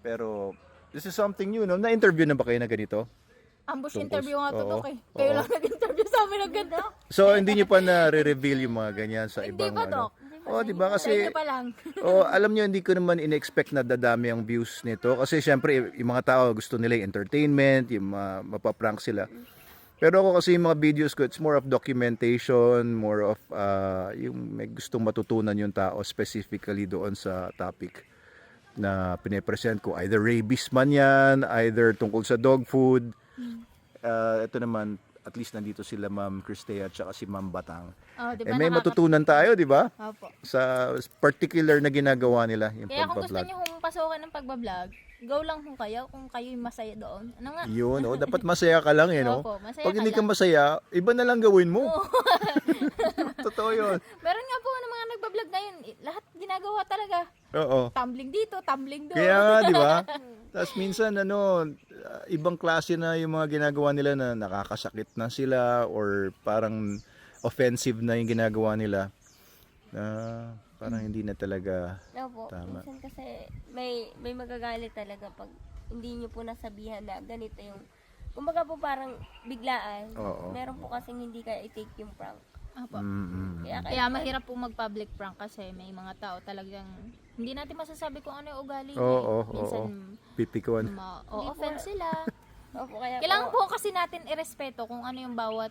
Pero this is something new, no? Na-interview na ba kayo na ganito? Ambush Tungkol- interview nga to, oo, Dok, eh. Kayo oo. lang nag-interview sa amin ng ganito. So, hindi niyo pa na-reveal yung mga ganyan sa Hindi ibang pa, Dok. Oh, di ba Sa kasi inyo pa lang. oh, alam niyo hindi ko naman in-expect na dadami ang views nito kasi syempre yung mga tao gusto nila yung entertainment, yung mapaprank sila. Pero ako kasi yung mga videos ko, it's more of documentation, more of yung may gustong matutunan yung tao specifically doon sa topic na pinipresent ko. Either rabies man yan, either tungkol sa dog food. Ito naman, at least nandito sila Ma'am Cristea at saka si Ma'am Batang. Oh, di Eh, ba may matutunan tayo, di ba? Opo. Sa particular na ginagawa nila, yung Kaya kung gusto pagbablog. niyo kung pasukan ng pagbablog, go lang kung kayo, kung kayo'y masaya doon. Ano nga? Yun, oh, dapat masaya ka lang eh, no? Opo, masaya Pag ka hindi ka lang. masaya, iba na lang gawin mo. Totoo yun. Meron nga po ng mga nagbablog ngayon, lahat ginagawa talaga. Oo. Tumbling dito, tumbling doon. Kaya nga, di ba? Tapos minsan, ibang klase na yung mga ginagawa nila na nakakasakit na sila or parang offensive na yung ginagawa nila. Parang hindi na talaga Opo, tama. minsan kasi may magagalit talaga pag hindi niyo po nasabihan na ganito yung, kumbaga po parang biglaan. Oo. Meron po kasing hindi kaya i-take yung prank. Opo. Mm-mm. Kaya mahirap po mag-public prank kasi may mga tao talagang hindi natin masasabi kung ano yung ugali niya. Oo, Minsan, Pipikuan. offend sila. Opo, kaya Kailangan po kasi natin irespeto kung ano yung bawat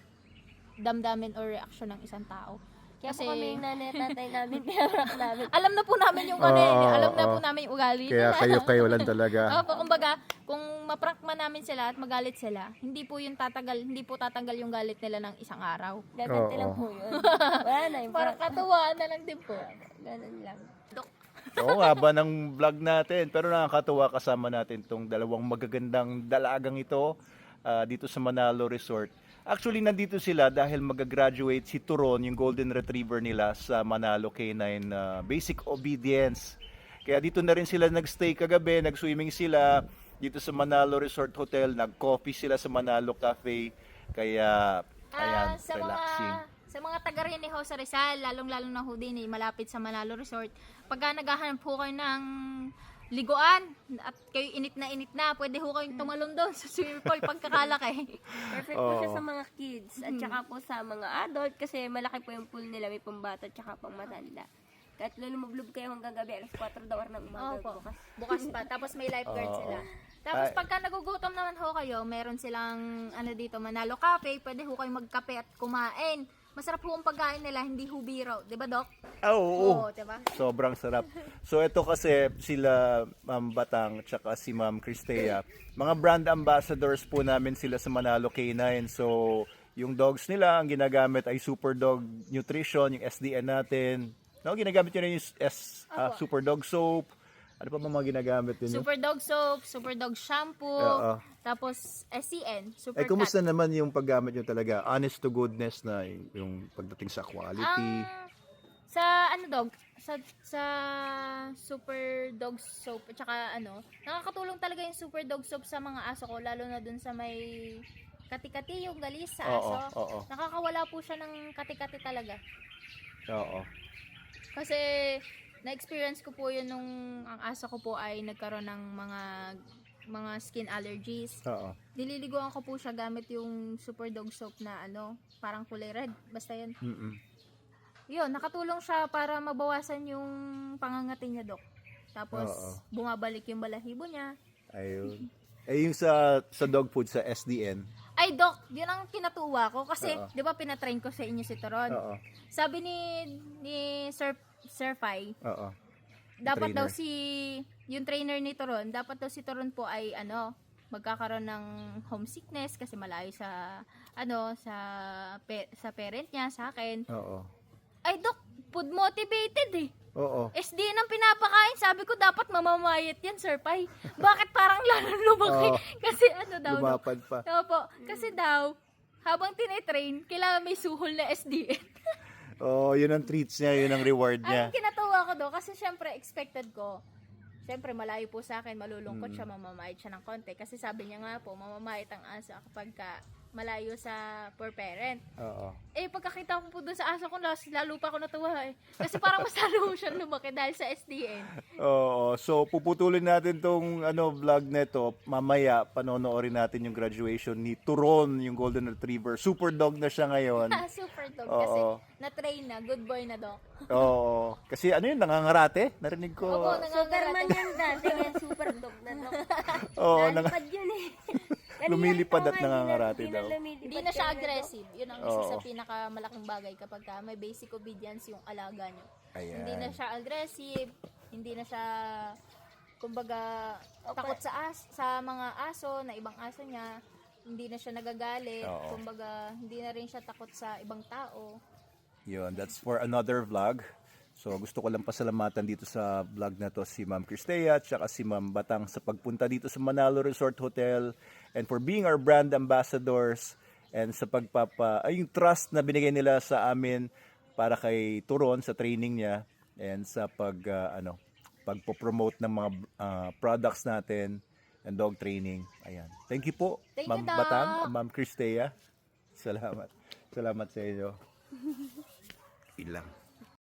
damdamin or reaction ng isang tao. kaya Kasi po kami yung nanay at tatay namin, pinarak namin. alam na po namin yung ano eh, Oo, alam na oo. po namin yung ugali Kaya nila. kayo lang talaga. Opo, kumbaga, kung maprank man namin sila at magalit sila, hindi po tatanggal yung galit nila ng isang araw. Gaganti Oo. lang po yun. Wala na yung Parang prank. katuwaan na lang din po. Ganun lang. Oo nga ba ng vlog natin. Pero nakakatuwa kasama natin tong dalawang magagandang dalagang ito dito sa Manalo Resort. Actually, nandito sila dahil mag-graduate si Turon, yung golden retriever nila sa Manalo K9 Basic Obedience. Kaya dito na rin sila nagstay kagabi, nag-swimming sila dito sa Manalo Resort Hotel, nag-coffee sila sa Manalo Cafe. Kaya, ayan, Sa relaxing. sa mga taga rin ni Jose Rizal, lalong-lalo na ho din malapit sa Manalo Resort, pagka naghahanap po kayo ng liguan at kayo init na, pwede ho kayong tumalon doon sa swimming pool pagkakalaki. Perfect po siya sa mga kids at saka po sa mga adult kasi malaki po yung pool nila, may pambata at saka pang matanda. Kahit lumublob kayo hanggang gabi, alas 4 daw ng umaga Opo, bukas. bukas pa. Tapos may lifeguard sila. Tapos pagka nagugutom naman ho kayo, meron silang dito, Manalo Cafe, pwede ho kayong magkape at kumain. Masarap ho ang pagkain nila, hindi ho biro. Diba, Doc? Oo. Oo, diba? Sobrang sarap. So ito kasi sila Ma'am Batang tsaka si Ma'am Cristea. Mga brand ambassadors po namin sila sa Manalo K9. So yung dogs nila ang ginagamit ay Super Dog Nutrition, yung SDN natin. No, ginagamit nyo na yung Super Dog Soap. Ano pa ba mga ginagamit din? Super Dog Soap, Super Dog Shampoo, Oo. tapos SCN, Super Ay, kumusta Cat. naman yung paggamit nyo talaga? Honest to goodness na yung pagdating sa quality. Sa Dog, sa Super Dog Soap, at saka nakakatulong talaga yung Super Dog Soap sa mga aso ko, lalo na dun sa may kati-kati yung galis sa aso. Oo. Nakakawala po siya ng kati-kati talaga. Oo. Kasi na-experience ko po yun nung ang aso ko po ay nagkaroon ng mga skin allergies. Oo. Nililiguan ko po siya gamit yung Super Dog Soap na parang kulay red. Basta yun. Mm-mm. Yun, nakatulong siya para mabawasan yung pangangati niya, Dok. Tapos, Oo. bumabalik yung balahibo niya. Ayun. Eh yung sa dog food sa SDN. Ay, Dok, yun ang kinatuwa ko. Kasi, Oo. di ba, pinatrain ko sa inyo si Toron. Oo. Sabi ni Sir Fai, Oo. dapat Trainer. daw yung trainer ni Toron, dapat daw si Toron po ay magkakaroon ng homesickness kasi malayo sa sa parent niya, sa akin. Oo. Ay, Dok, food motivated eh. Oo. SD ang pinapakain. Sabi ko, dapat mamamayat yan, Sir Pai. Bakit parang lalo lumaki? Oo. Kasi daw. Lumapad pa. Opo. Kasi daw, habang tinetrain, kailangan may suhol na SDN. Oo, yun ang treats niya, yun ang reward niya. Ang kinatawa ko do, kasi syempre, expected ko. Syempre, malayo po sa akin, malulungkot siya, mamamayat siya ng konti. Kasi sabi niya nga po, mamamayat ang aso kapag malayo sa per parent. Oo. Eh, pagkakita ko po dun sa aso ko, lalo pa ako natuwa eh. Kasi parang mas lalo siyang lumaki dahil sa SDN. Oo, so puputulin natin tong vlog nito. Mamaya panonoorin natin yung graduation ni Turon, yung Golden Retriever. Super dog na siya ngayon. Super dog. Oo. Kasi na-train na. Good boy na dog. Oo. Kasi yun, nangangarate. Narinig ko. Opo, Superman yan dati, yan super dog na dog. Oo, Nalipad yun eh. Kanina lumilipad ito at nga, nangangarate di na daw. lumilipad Hindi na siya kanina, aggressive. Yun ang isa Oo. sa pinakamalaking bagay kapag may basic obedience yung alaga nyo. Ayan. Hindi na siya aggressive, hindi na siya kumbaga takot sa mga aso na ibang aso niya, hindi na siya nagagalit, Oo. kumbaga hindi na rin siya takot sa ibang tao. Yun, that's for another vlog. So gusto ko lang pasalamatan dito sa vlog na to si Ma'am Cristea at saka si Ma'am Batang sa pagpunta dito sa Manalo Resort Hotel and for being our brand ambassadors and sa yung trust na binigay nila sa amin para kay Turon sa training niya and sa pagpo-promote ng mga products natin and dog training. Ayan. Thank you po, Thank Ma'am you, Doc. Batang, Ma'am Cristea. Salamat. Salamat sa inyo. Ilang.